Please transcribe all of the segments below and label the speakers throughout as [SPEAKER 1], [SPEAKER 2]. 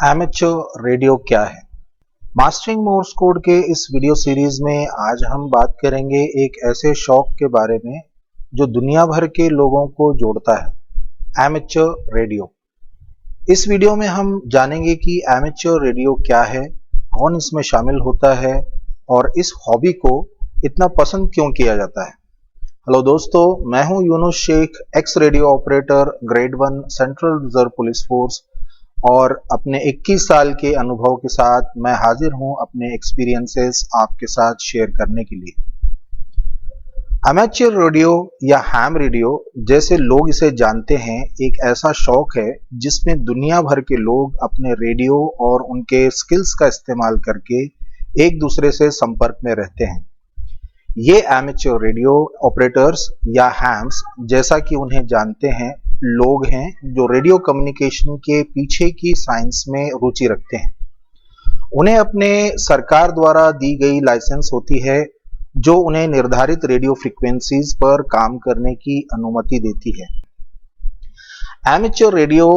[SPEAKER 1] Amateur radio क्या है? Mastering Morse code के इस वीडियो सीरीज में आज हम बात करेंगे एक ऐसे शौक के बारे में जो दुनिया भर के लोगों को जोड़ता है, एमेच्योर रेडियो। इस वीडियो में हम जानेंगे कि एमेच्योर रेडियो क्या है, कौन इसमें शामिल होता है और इस हॉबी को इतना पसंद क्यों किया जाता है। हेलो दोस्तों, मैं हूं Yunus Shaikh, ex radio operator, grade 1 central reserve police force, और अपने 21 साल के अनुभव के साथ मैं हाजिर हूं अपने एक्सपीरियंसेस आपके साथ शेयर करने के लिए। एमेच्योर रेडियो या हैम रेडियो जैसे लोग इसे जानते हैं, एक ऐसा शौक है जिसमें दुनिया भर के लोग अपने रेडियो और उनके स्किल्स का इस्तेमाल करके एक दूसरे से संपर्क में रहते हैं। ये एमेच्योर रेडियो ऑपरेटर्स या हैम्स, जैसा कि उन्हें जानते हैं, लोग हैं जो रेडियो कम्युनिकेशन के पीछे की साइंस में रुचि रखते हैं। उन्हें अपने सरकार द्वारा दी गई लाइसेंस होती है जो उन्हें निर्धारित रेडियो फ्रीक्वेंसीज पर काम करने की अनुमति देती है। एमेच्योर रेडियो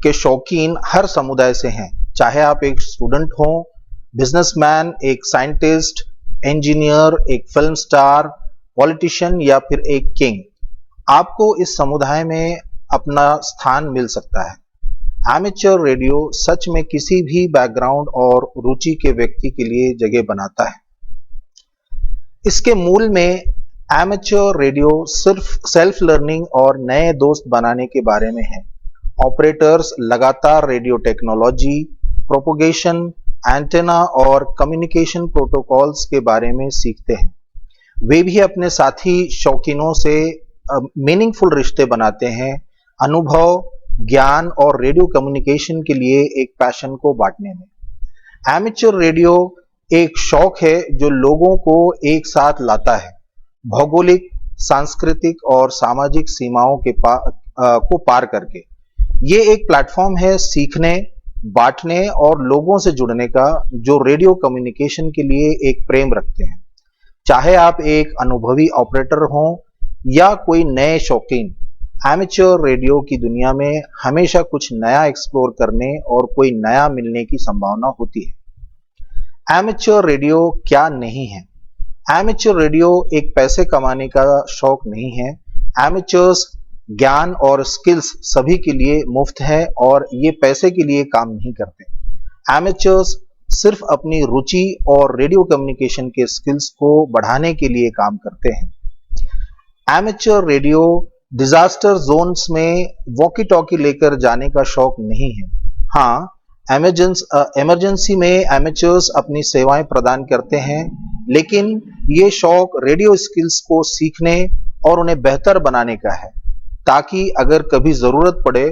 [SPEAKER 1] के शौकीन हर समुदाय से हैं, चाहे आप एक स्टूडेंट हो, बिजनेसमैन, एक साइंटिस्ट, इंजीनियर, एक फिल्म स्टार, पॉलिटिशियन या फिर एक किंग, आपको इस समुदाय में अपना स्थान मिल सकता है। एमेच्योर रेडियो सच में किसी भी बैकग्राउंड और रुचि के व्यक्ति के लिए जगह बनाता है। इसके मूल में एमेच्योर रेडियो सिर्फ सेल्फ लर्निंग और नए दोस्त बनाने के बारे में है। ऑपरेटर्स लगातार रेडियो टेक्नोलॉजी, प्रोपोगेशन, एंटेना और कम्युनिकेशन प्रोटोकॉल्स के बारे में सीखते हैं। वे भी अपने साथी शौकीनों से मीनिंगफुल रिश्ते बनाते हैं, अनुभव, ज्ञान और रेडियो कम्युनिकेशन के लिए एक पैशन को बांटने में। एमेच्योर रेडियो एक शौक है जो लोगों को एक साथ लाता है, भौगोलिक, सांस्कृतिक और सामाजिक सीमाओं के को पार करके। ये एक प्लेटफॉर्म है सीखने, बांटने और लोगों से जुड़ने का, जो रेडियो कम्युनिकेशन के लिए एक प्रेम रखते हैं। चाहे आप एक अनुभवी ऑपरेटर हों या कोई नए शौकीन, एमेच्योर रेडियो की दुनिया में हमेशा कुछ नया एक्सप्लोर करने और कोई नया मिलने की संभावना होती है। एमेच्योर रेडियो क्या नहीं है? एमेच्योर रेडियो एक पैसे कमाने का शौक नहीं है। एमेच्योर्स ज्ञान और स्किल्स सभी के लिए मुफ्त है और ये पैसे के लिए काम नहीं करते। एमेच्योर्स सिर्फ अपनी रुचि और रेडियो कम्युनिकेशन के स्किल्स को बढ़ाने के लिए काम करते हैं। एमेच्योर रेडियो डिजास्टर जोन्स में वॉकी टॉकी लेकर जाने का शौक नहीं है। हाँ, इमरजेंसी में एमेच्योर्स अपनी सेवाएं प्रदान करते हैं, लेकिन ये शौक रेडियो स्किल्स को सीखने और उन्हें बेहतर बनाने का है, ताकि अगर कभी जरूरत पड़े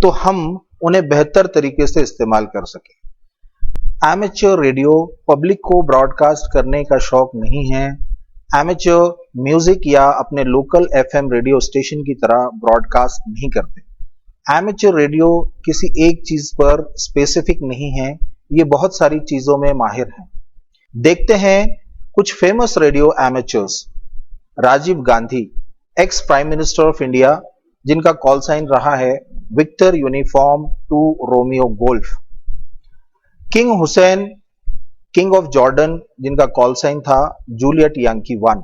[SPEAKER 1] तो हम उन्हें बेहतर तरीके से इस्तेमाल कर सकें। एमेच्योर रेडियो पब्लिक को ब्रॉडकास्ट करने का शौक नहीं है। एमेच्योर म्यूजिक या अपने लोकल एफएम रेडियो स्टेशन की तरह ब्रॉडकास्ट नहीं करते। एमेच्योर रेडियो किसी एक चीज पर स्पेसिफिक नहीं है, ये बहुत सारी चीजों में माहिर है। देखते हैं कुछ famous radio amateurs. Rajiv Gandhi, ex prime minister of India, जिनका कॉल साइन रहा है Victor Uniform 2 Romeo Golf. King Hussein, King of Jordan, जिनका कॉल साइन था जूलियट यांकी 1।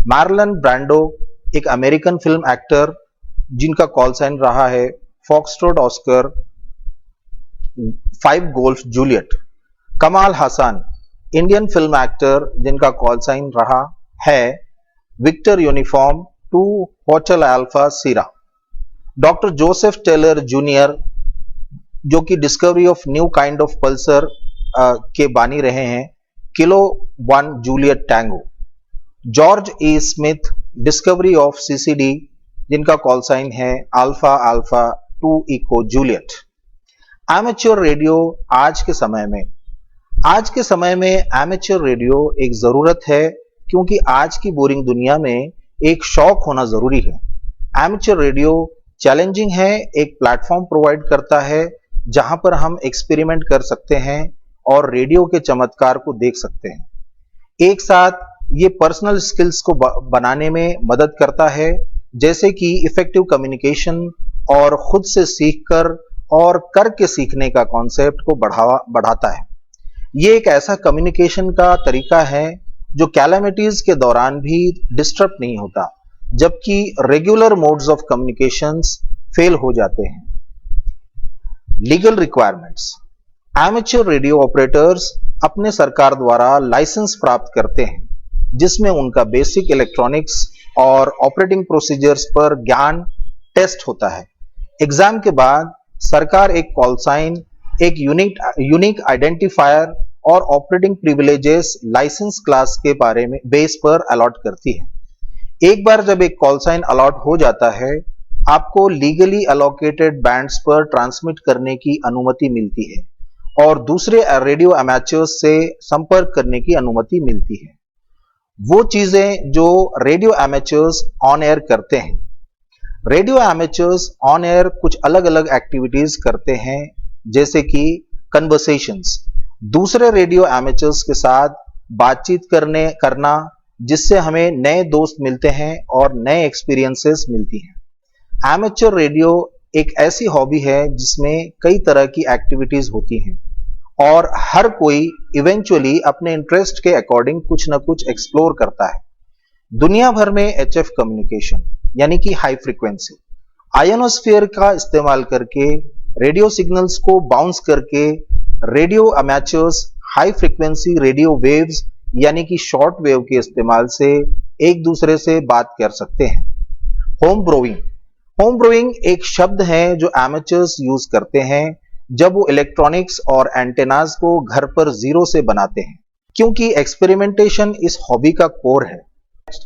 [SPEAKER 1] मार्लन ब्रांडो, एक अमेरिकन फिल्म एक्टर, जिनका कॉल साइन रहा है Foxtrot Oscar 5 Golf Juliet. Kamal Hasan, Indian film actor, जिनका कॉल साइन रहा है Victor Uniform 2 Hotel Alpha Sierra. Doctor Joseph Taylor junior, जो कि discovery of new kind of pulsar के बानी रहे हैं, Kilo 1 Juliet Tango. George A Smith, discovery of CCD, जिनका कॉल साइन है Alpha Alpha 2 Echo Juliet. Amateur radio आज के समय में एमेच्योर रेडियो एक जरूरत है, क्योंकि आज की बोरिंग दुनिया में एक शौक होना जरूरी है। एमेच्योर रेडियो चैलेंजिंग है, एक प्लेटफॉर्म प्रोवाइड करता है जहां पर हम एक्सपेरिमेंट कर सकते हैं और रेडियो के चमत्कार को देख सकते हैं। एक साथ ये पर्सनल स्किल्स को बनाने में मदद करता है, जैसे कि इफेक्टिव कम्युनिकेशन और खुद से सीखकर और करके सीखने का कॉन्सेप्ट को बढ़ाता है। ये एक ऐसा कम्युनिकेशन का तरीका है जो कैलामिटीज के दौरान भी डिस्टर्ब नहीं होता, जबकि regular modes of communications fail हो जाते हैं। Legal requirements. Amateur radio operators अपने सरकार द्वारा लाइसेंस प्राप्त करते हैं, जिसमें उनका बेसिक इलेक्ट्रॉनिक्स और ऑपरेटिंग प्रोसीजर्स पर ज्ञान टेस्ट होता है। एग्जाम के बाद सरकार एक कॉल साइन, एक यूनिक आइडेंटिफायर और ऑपरेटिंग प्रिविलेजेस लाइसेंस क्लास के बारे में बेस पर अलॉट करती है। एक बार जब एक कॉल साइन अलॉट हो जाता है, आपको लीगली अलोकेटेड बैंड्स पर ट्रांसमिट करने की अनुमति मिलती है और दूसरे रेडियो अमेचर्स से संपर्क करने की अनुमति मिलती है। वो चीजें जो रेडियो अमेचर्स ऑन एयर करते हैं। रेडियो अमेचर्स ऑन एयर कुछ अलग अलग एक्टिविटीज करते हैं, जैसे कि कन्वर्सेशंस, दूसरे रेडियो अमेचर्स के साथ बातचीत करना, जिससे हमें नए दोस्त मिलते हैं और नए एक्सपीरियंसेस मिलती हैं। एमेच्योर रेडियो एक ऐसी हॉबी है जिसमें कई तरह की एक्टिविटीज होती हैं और हर कोई इवेंचुअली अपने इंटरेस्ट के अकॉर्डिंग कुछ ना कुछ एक्सप्लोर करता है। दुनिया भर में एचएफ कम्युनिकेशन यानी कि हाई फ्रीक्वेंसी आयोनोस्फीयर का इस्तेमाल करके रेडियो सिग्नल्स को बाउंस करके radio amateurs high frequency radio waves यानी कि शॉर्ट वेव के इस्तेमाल से एक दूसरे से बात कर सकते हैं। होम ब्रोइंग एक शब्द है जो एमेचर्स यूज करते हैं जब वो इलेक्ट्रॉनिक्स और एंटेनाज को घर पर जीरो से बनाते हैं, क्योंकि एक्सपेरिमेंटेशन इस हॉबी का कोर है।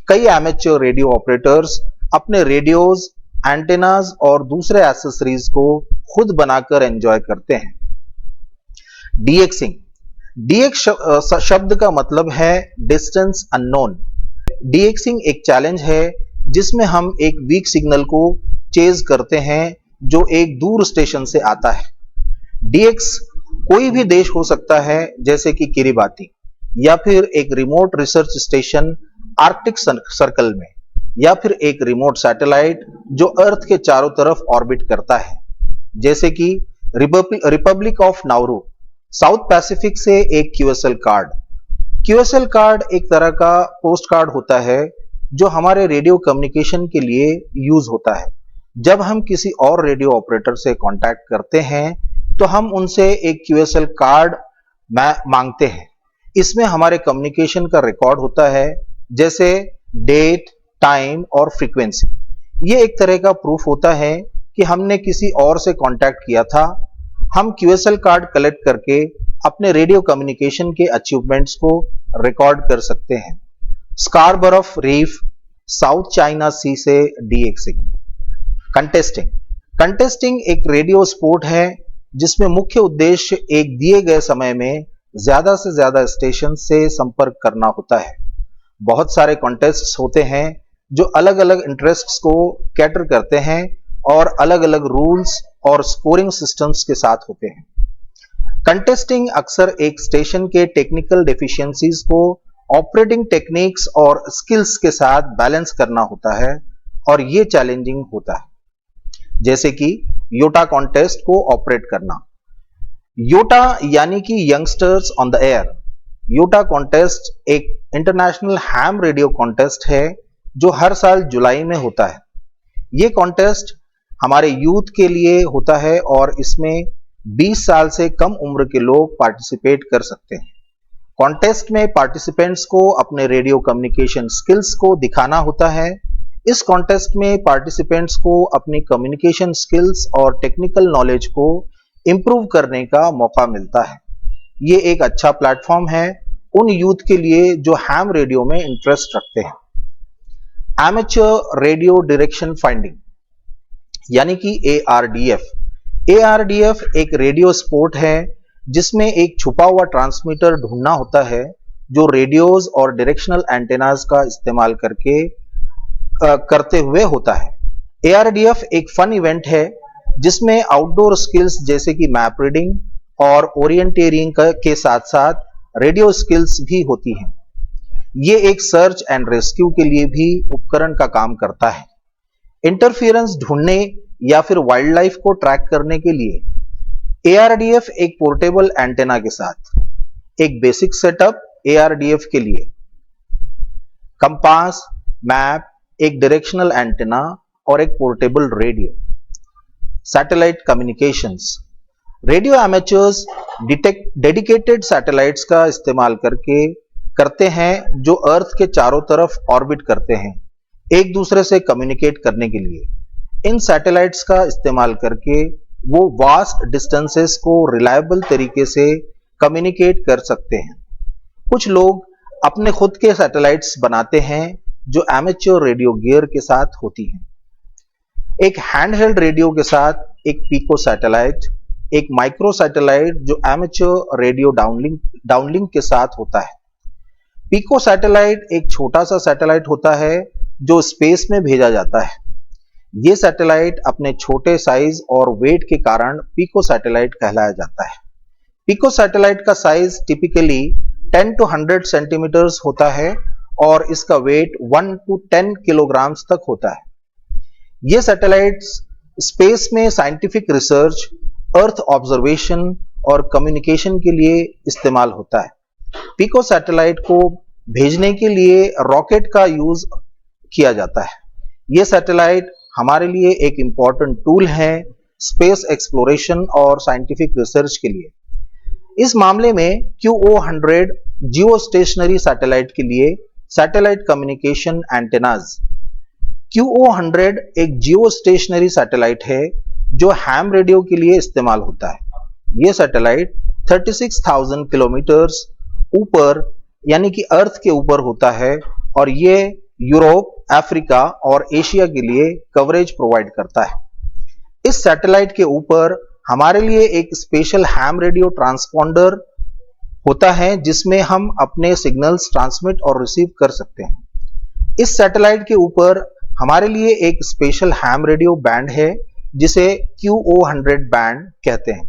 [SPEAKER 1] कई एमेच्योर रेडियो ऑपरेटर्स अपने रेडियोज, एंटेनाज और दूसरे एक्सेसरीज को खुद बनाकर एंजॉय करते हैं। डीएक्सिंग शब्द का मतलब है डिस्टेंस अननोन। डीएक्सिंग एक चैलेंज है जिसमें हम एक वीक सिग्नल को चेज करते हैं जो एक दूर स्टेशन से आता है। डीएक्स कोई भी देश हो सकता है, जैसे कि किरिबाती, या फिर एक remote research station Arctic circle में, या फिर एक रिमोट सैटेलाइट जो अर्थ के चारों तरफ ऑर्बिट करता है, जैसे कि Republic of Nauru, south Pacific से एक क्यूएसएल कार्ड। क्यूएसएल कार्ड एक तरह का पोस्ट कार्ड होता है जो हमारे रेडियो कम्युनिकेशन के लिए यूज होता है। जब हम किसी और रेडियो ऑपरेटर से कांटेक्ट करते हैं तो हम उनसे एक क्यूएसएल कार्ड मांगते हैं। इसमें हमारे कम्युनिकेशन का रिकॉर्ड होता है, जैसे डेट, टाइम और फ्रीक्वेंसी। ये एक तरह का प्रूफ होता है कि हमने किसी और से कांटेक्ट किया था। हम क्यूएसएल कार्ड कलेक्ट करके अपने रेडियो कम्युनिकेशन के अचीवमेंट्स को रिकॉर्ड कर सकते हैं। स्कार्बरफ रीफ, साउथ चाइना सी से डीएक्सिंग। कंटेस्टिंग एक रेडियो स्पोर्ट है जिसमें मुख्य उद्देश्य एक दिए गए समय में ज्यादा से ज्यादा स्टेशन से संपर्क करना होता है। बहुत सारे कॉन्टेस्ट्स होते हैं जो अलग अलग इंटरेस्ट्स को कैटर करते हैं और अलग अलग रूल्स और स्कोरिंग सिस्टम्स के साथ होते हैं। कंटेस्टिंग अक्सर एक स्टेशन के टेक्निकल डेफिशिएंसीज को ऑपरेटिंग टेक्निक्स और स्किल्स के साथ बैलेंस करना होता है और ये चैलेंजिंग होता है, जैसे कि योटा कॉन्टेस्ट को ऑपरेट करना। योटा यानी कि youngsters on the air. YOTA contest एक इंटरनेशनल हैम रेडियो कॉन्टेस्ट है जो हर साल जुलाई में होता है। ये कॉन्टेस्ट हमारे यूथ के लिए होता है और इसमें 20 साल से कम उम्र के लोग पार्टिसिपेट कर सकते हैं। कॉन्टेस्ट में पार्टिसिपेंट्स को अपने रेडियो कम्युनिकेशन स्किल्स को दिखाना होता है। इस कॉन्टेस्ट में पार्टिसिपेंट्स को अपनी कम्युनिकेशन स्किल्स और टेक्निकल नॉलेज को इंप्रूव करने का मौका मिलता है। ये एक अच्छा प्लेटफॉर्म है उन यूथ के लिए जो हैम रेडियो में इंटरेस्ट रखते हैं। एमेच्योर रेडियो डायरेक्शन फाइंडिंग यानी कि एआरडीएफ। एआरडीएफ एक रेडियो स्पोर्ट है जिसमें एक छुपा हुआ ट्रांसमीटर ढूंढना होता है जो रेडियोज और डायरेक्शनल एंटेनाज का इस्तेमाल करते हुए होता है। एआरडीएफ एक फन इवेंट है जिसमें आउटडोर स्किल्स जैसे कि मैप रीडिंग और ओरिएंटेरिंग के साथ साथ रेडियो स्किल्स भी होती हैं। ये एक सर्च एंड रेस्क्यू के लिए भी उपकरण का काम करता है। इंटरफेरेंस ढूंढने या फिर वाइल्ड लाइफ को ट्रैक करने के लिए ARDF एक पोर्टेबल एंटेना के साथ एक बेसिक सेटअप ARDF के लिए कंपास, मैप, एक डायरेक्शनल एंटेना और एक portable radio. Satellite communications, radio amateurs dedicated satellites का इस्तेमाल करते हैं जो अर्थ के चारों तरफ ऑर्बिट करते हैं एक दूसरे से कम्युनिकेट करने के लिए। इन सैटेलाइट्स का इस्तेमाल करके वो वास्ट डिस्टेंसेस को रिलायबल तरीके से कम्युनिकेट कर सकते हैं। कुछ लोग अपने खुद के सैटेलाइट्स बनाते हैं जो एमेच्योर रेडियो गियर के साथ होती हैं। एक हैंडहेल्ड रेडियो के साथ एक पिको सैटेलाइट, एक माइक्रो सैटेलाइट जो एमेच्योर रेडियो डाउनलिंक के साथ होता है। पिको सैटेलाइट एक छोटा सा सैटेलाइट होता है जो स्पेस में भेजा जाता है। यह सैटेलाइट अपने छोटे साइज और वेट के कारण पिको सैटेलाइट कहलाया जाता है। पिको सैटेलाइट का साइज टिपिकली 10 to 100 सेंटीमीटर्स होता है और इसका वेट 1 to 10 किलोग्राम्स तक होता है। ये सैटेलाइट्स स्पेस में साइंटिफिक रिसर्च, अर्थ ऑब्जर्वेशन और कम्युनिकेशन के लिए इस्तेमाल होता है। पिको सैटेलाइट को भेजने के लिए रॉकेट का यूज किया जाता है। यह सैटेलाइट हमारे लिए एक इंपॉर्टेंट टूल है स्पेस एक्सप्लोरेशन और साइंटिफिक रिसर्च के लिए। इस मामले में QO100 जियो स्टेशनरी सैटेलाइट के लिए सैटेलाइट कम्युनिकेशन एंटेनाज। QO100 एक जियो स्टेशनरी सैटेलाइट है जो हैम रेडियो के लिए इस्तेमाल होता है। यह सैटेलाइट 36,000 किलोमीटर्स ऊपर यानी कि अर्थ के ऊपर होता है और यह यूरोप, अफ्रीका और एशिया के लिए कवरेज प्रोवाइड करता है। इस सैटेलाइट के ऊपर हमारे लिए एक स्पेशल हैम रेडियो ट्रांसपॉन्डर होता है जिसमें हम अपने सिग्नल्स ट्रांसमिट और रिसीव कर सकते हैं। इस सैटेलाइट के ऊपर हमारे लिए एक स्पेशल हैम रेडियो बैंड है जिसे QO100 बैंड कहते हैं।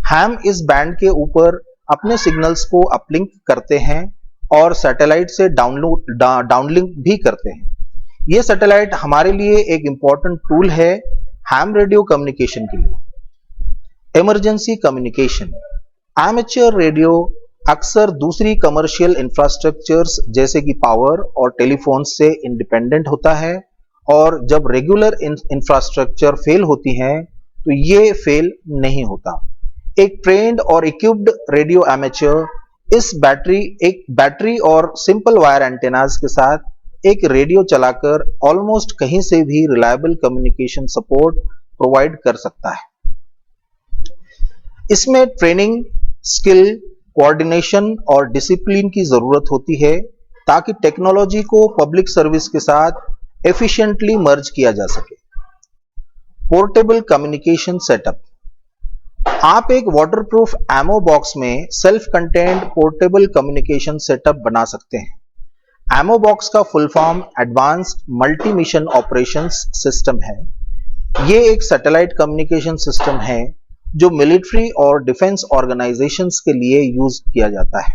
[SPEAKER 1] हैम इस बैंड के ऊपर अपने सिग्नल्स को अपलिंक करते हैं और सैटेलाइट से डाउनलिंक भी करते हैं। यह सैटेलाइट हमारे लिए एक इंपॉर्टेंट टूल है हैम रेडियो कम्युनिकेशन के लिए। इमरजेंसी कम्युनिकेशन, एमेच्योर रेडियो अक्सर दूसरी कमर्शियल इंफ्रास्ट्रक्चर्स जैसे कि पावर और टेलीफोन से इंडिपेंडेंट होता है और जब रेगुलर इंफ्रास्ट्रक्चर फेल होती हैं तो ये फेल नहीं होता। एक ट्रेन्ड और इक्विप्ड रेडियो एमेच्योर एक बैटरी और सिंपल वायर एंटेनास के साथ एक रेडियो चलाकर ऑलमोस्ट कहीं से भी रिलायबल कम्युनिकेशन सपोर्ट प्रोवाइड कर सकता है। इसमें ट्रेनिंग, स्किल, कोऑर्डिनेशन और डिसिप्लिन की जरूरत होती है ताकि टेक्नोलॉजी को पब्लिक सर्विस के साथ एफिशिएंटली मर्ज किया जा सके। पोर्टेबल कम्युनिकेशन सेटअप, आप एक वाटरप्रूफ एमओ बॉक्स में self contained portable communication setup बना सकते हैं। एमओ बॉक्स का full form advanced multi mission operations system है। यह एक सैटेलाइट कम्युनिकेशन सिस्टम है जो मिलिट्री और डिफेंस ऑर्गेनाइजेशंस के लिए यूज किया जाता है।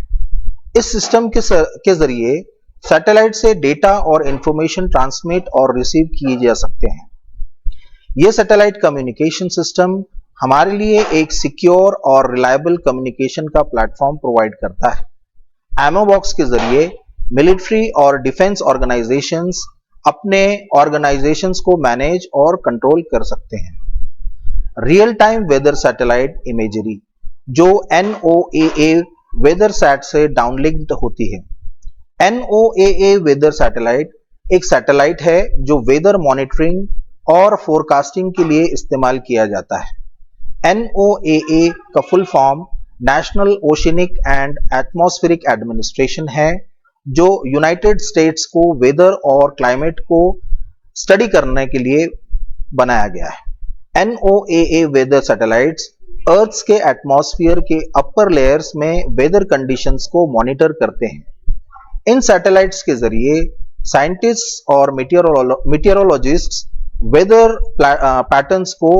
[SPEAKER 1] इस सिस्टम के जरिए सैटेलाइट से डेटा और इंफॉर्मेशन ट्रांसमिट और रिसीव किए जा सकते हैं। यह सैटेलाइट कम्युनिकेशन सिस्टम हमारे लिए एक सिक्योर और रिलायबल कम्युनिकेशन का प्लेटफॉर्म प्रोवाइड करता है। एमओ बॉक्स के जरिए मिलिट्री और डिफेंस ऑर्गेनाइजेशंस अपने ऑर्गेनाइजेशंस को मैनेज और कंट्रोल कर सकते हैं। Real time weather satellite imagery जो NOAA वेदर सैट से डाउनलिंक्ड होती है। NOAA वेदर सैटेलाइट एक सैटेलाइट है जो वेदर मॉनिटरिंग और फोरकास्टिंग के लिए इस्तेमाल किया जाता है। NOAA का full form National Oceanic and Atmospheric Administration है जो यूनाइटेड स्टेट्स को वेदर और क्लाइमेट को स्टडी करने के लिए बनाया गया है। NOAA वेदर सैटेलाइट्स अर्थ के एटमॉस्फेयर के अपर लेयर्स में वेदर कंडीशंस को मॉनिटर करते हैं। इन सैटेलाइट्स के जरिए साइंटिस्ट्स और मीटियोरोलॉजिस्ट्स वेदर पैटर्न्स को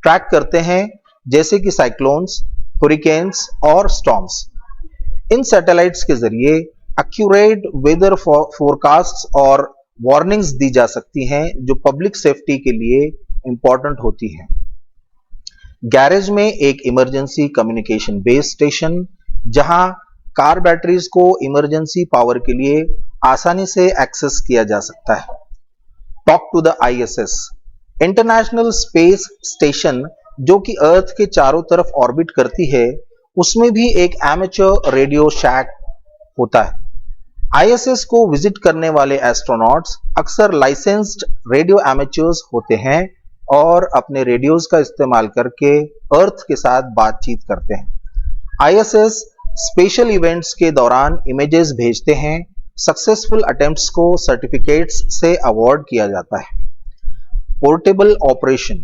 [SPEAKER 1] ट्रैक करते हैं जैसे कि साइक्लोन्स, हुरिकेन्स और स्टॉर्म्स। इन सैटेलाइट्स के जरिए एक्यूरेट वेदर फोरकास्ट्स और वार्निंग्स दी जा सकती हैं जो पब्लिक सेफ्टी के लिए इंपॉर्टेंट होती हैं। गैरेज में एक इमरजेंसी कम्युनिकेशन बेस स्टेशन, जहां कार बैटरीज को इमरजेंसी पावर के लिए आसानी से एक्सेस किया जा सकता है। Talk to the ISS, international space station, जो कि अर्थ के चारों तरफ ऑर्बिट करती है, उसमें भी एक एमेच्योर रेडियो शैक होता है। ISS को विजिट करने वाले एस्ट्रोनॉट्स अक्सर लाइसेंस्ड रेडियो एमेच्योर्स होते हैं और अपने रेडियोज का इस्तेमाल करके अर्थ के साथ बातचीत करते हैं। ISS स्पेशल इवेंट्स के दौरान इमेजेस भेजते हैं। सक्सेसफुल अटेम्प्ट्स को सर्टिफिकेट्स से अवार्ड किया जाता है। पोर्टेबल ऑपरेशन,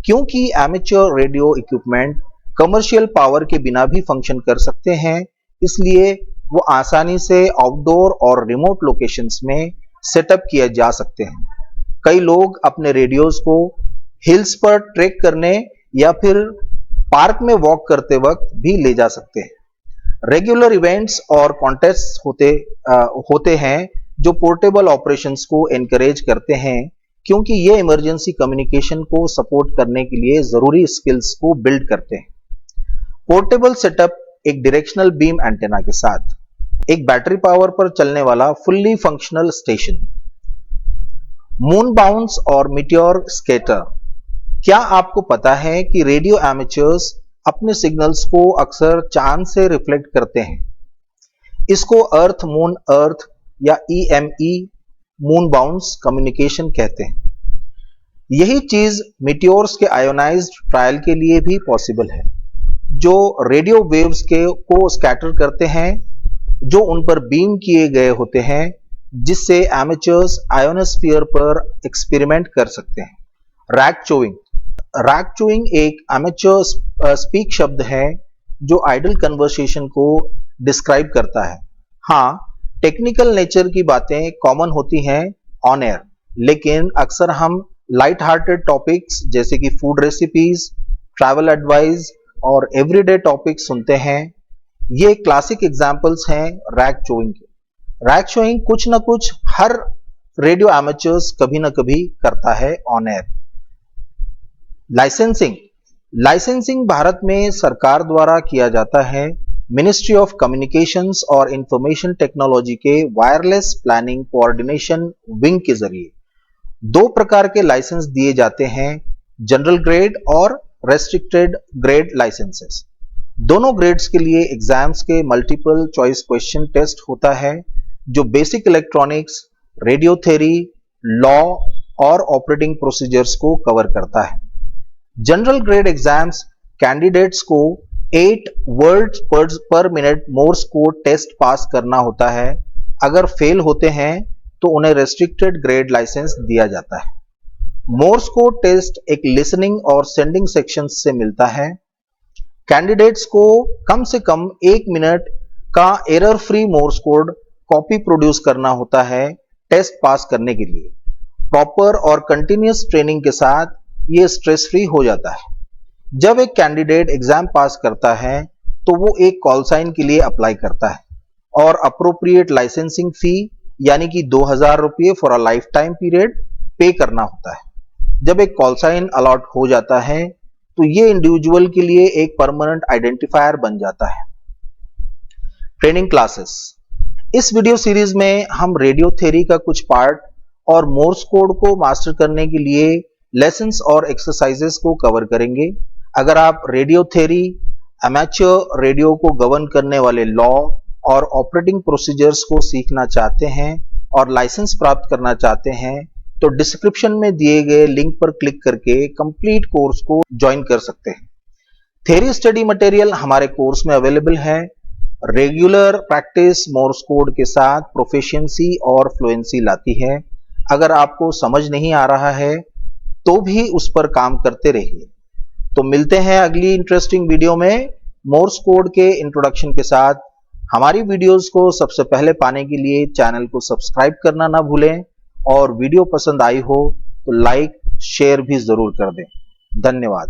[SPEAKER 1] क्योंकि amateur radio equipment commercial power के बिना भी फंक्शन कर सकते हैं, इसलिए वो आसानी से आउटडोर और रिमोट लोकेशंस में सेटअप किए जा सकते हैं। कई लोग अपने रेडियोज को हिल्स पर ट्रेक करने या फिर पार्क में वॉक करते वक्त भी ले जा सकते हैं। रेगुलर इवेंट्स और कॉन्टेस्ट होते हैं जो पोर्टेबल ऑपरेशंस को एनकरेज करते हैं, क्योंकि ये इमरजेंसी कम्युनिकेशन को सपोर्ट करने के लिए जरूरी स्किल्स को बिल्ड करते हैं। पोर्टेबल सेटअप एक डायरेक्शनल बीम एंटेना के साथ, एक बैटरी पावर पर चलने वाला fully functional station. Moon bounce और मीटियोर स्केटर, क्या आपको पता है कि रेडियो एमेच्योर्स अपने सिग्नल्स को अक्सर चांद से रिफ्लेक्ट करते हैं? इसको अर्थ मून अर्थ या EME मून बाउंस कम्युनिकेशन कहते हैं। यही चीज मीटियोर्स के आयोनाइज्ड ट्रायल के लिए भी पॉसिबल है, जो रेडियो वेव्स को स्कैटर करते हैं, जो उन पर बीम किए गए होते हैं, जिससे एमेच्योर्स आयोनोस्फीयर पर एक्सपेरिमेंट कर सकते हैं। रैग चोइंग, रैग चोइंग एक एमेच्योर स्पीक शब्द है जो आइडल कन्वर्सेशन को डिस्क्राइब करता है। हाँ, टेक्निकल नेचर की बातें कॉमन होती हैं ऑन एयर, लेकिन अक्सर हम लाइट हार्टेड टॉपिक्स जैसे कि फूड रेसिपीज, ट्रैवल एडवाइस और एवरीडे टॉपिक्स सुनते हैं। ये क्लासिक एग्जांपल्स हैं रैग चोइंग के। रैग चोइंग कुछ ना कुछ हर रेडियो एमेच्योर्स कभी ना कभी करता है on air. Licensing, licensing Bharat में सरकार द्वारा किया जाता है। मिनिस्ट्री ऑफ कम्युनिकेशंस और इंफॉर्मेशन टेक्नोलॉजी के वायरलेस प्लानिंग कोऑर्डिनेशन विंग के जरिए दो प्रकार के लाइसेंस दिए जाते हैं, जनरल ग्रेड और रेस्ट्रिक्टेड ग्रेड लाइसेंसेस। दोनों ग्रेड्स के लिए एग्जाम्स के मल्टीपल चॉइस क्वेश्चन टेस्ट होता है, जो basic electronics, radio theory, law और ऑपरेटिंग प्रोसीजर्स को कवर करता है। जनरल ग्रेड एग्जाम्स कैंडिडेट्स को 8 वर्ड्स पर minute Morse code test pass करना होता है। अगर फेल होते हैं तो उन्हें रेस्ट्रिक्टेड ग्रेड लाइसेंस दिया जाता है। मोर्स कोड टेस्ट एक लिसनिंग और सेंडिंग सेक्शंस से मिलता है। कैंडिडेट्स को कम से कम 1 मिनट का error free Morse code copy produce करना होता है टेस्ट पास करने के लिए। प्रॉपर और कंटिन्यूअस ट्रेनिंग के साथ ये स्ट्रेस फ्री हो जाता है। जब एक कैंडिडेट एग्जाम पास करता है तो वो एक कॉल साइन के लिए अप्लाई करता है और अप्रोप्रिएट लाइसेंसिंग फी यानी कि 2000 रुपये for a life time period पे करना होता है। जब एक कॉल साइन अलॉट हो जाता है तो ये इंडिविजुअल के लिए एक परमानेंट आइडेंटिफायर बन जाता है। ट्रेनिंग क्लासेस, इस वीडियो सीरीज में हम रेडियो थ्योरी का कुछ पार्ट और मोर्स कोड को मास्टर करने के लिए लेसन्स और एक्सरसाइजेस को कवर करेंगे। अगर आप रेडियो थ्योरी, एमेच्योर रेडियो को गवर्न करने वाले लॉ और ऑपरेटिंग प्रोसीजर्स को सीखना चाहते हैं और लाइसेंस प्राप्त करना चाहते हैं तो डिस्क्रिप्शन में दिए गए लिंक पर क्लिक करके कंप्लीट कोर्स को ज्वाइन कर सकते हैं। थ्योरी स्टडी मटेरियल हमारे कोर्स में अवेलेबल है। रेगुलर प्रैक्टिस मोर्स कोड के साथ प्रोफिशिएंसी और फ्लुएंसी लाती है। अगर आपको समझ नहीं आ रहा है तो भी उस पर काम करते रहिए। तो मिलते हैं अगली इंटरेस्टिंग वीडियो में मोर्स कोड के इंट्रोडक्शन के साथ। हमारी वीडियोस को सबसे पहले पाने के लिए चैनल को सब्सक्राइब करना ना भूलें और वीडियो पसंद आई हो तो लाइक शेयर भी जरूर कर दें। धन्यवाद।